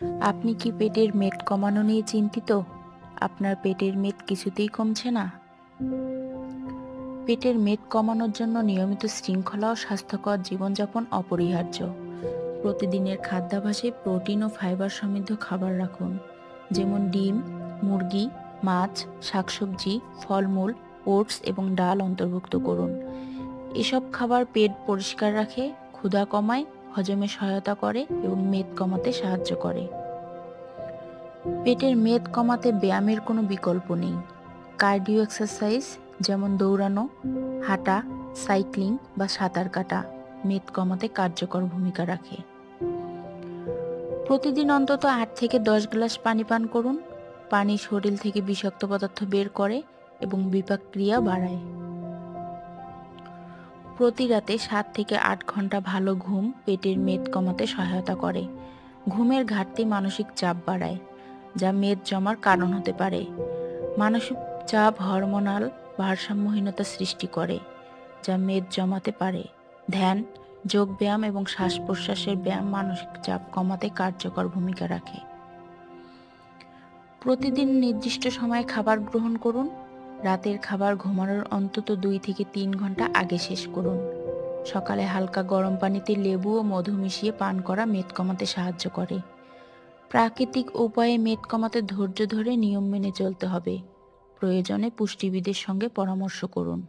আপনি কি পেটের মেদ কমানো নিয়ে চিন্তিত? আপনার পেটের মেদ কিছুতেই কমছে না? পেটের মেদ কমানোর জন্য নিয়মিত শৃঙ্খলা ও স্বাস্থ্যকর জীবনযাপন অপরিহার্য। প্রতিদিনের খাদ্যাভ্যাসে প্রোটিন ও ফাইবার সমৃদ্ধ খাবার রাখুন, যেমন ডিম, মুরগি, মাছ, শাকসবজি, ফলমূল, ওটস এবং ডাল অন্তর্ভুক্ত করুন। এসব খাবার পেট পরিষ্কার রাখে, ক্ষুধা কমায়, হজমে সহায়তা করে এবং মেদ কমাতে সাহায্য করে। পেটের মেদ কমাতে ব্যায়ামের কোনো বিকল্প নেই। কার্ডিও এক্সারসাইজ যেমন দৌড়ানো, হাঁটা, সাইক্লিং বা সাঁতার কাটা মেদ কমাতে কার্যকর ভূমিকা রাখে। প্রতিদিন অন্তত ৮ থেকে ১০ গ্লাস পানি পান করুন। পানি শরীর থেকে বিষাক্ত পদার্থ বের করে এবং বিপাক ক্রিয়া বাড়ায়। প্রতি রাতে ৭ থেকে ৮ ঘন্টা ভালো ঘুম পেটের মেদ কমাতে সহায়তা করে। ঘুমের ঘাটতি মানসিক চাপ বাড়ায়, যা মেদ জমার কারণ হতে পারে। মানসিক চাপ হরমোনাল ভারসাম্যহীনতা সৃষ্টি করে, যা মেদ জমাতে পারে। ধ্যান, যোগব্যায়াম এবং শ্বাস প্রশ্বাসের ব্যায়াম মানসিক চাপ কমাতে কার্যকর ভূমিকা রাখে। প্রতিদিন নির্দিষ্ট সময়ে খাবার গ্রহণ করুন। রাতের খাবার ঘুমানোর অন্তত ২ থেকে ৩ ঘন্টা আগে শেষ করুন। সকালে হালকা গরম পানিতে লেবু ও মধু মিশিয়ে পান করা মেদ কমাতে সাহায্য করে। প্রাকৃতিক উপায়ে মেদ কমাতে ধৈর্য ধরে নিয়ম মেনে চলতে হবে। প্রয়োজনে পুষ্টিবিদের সঙ্গে পরামর্শ করুন।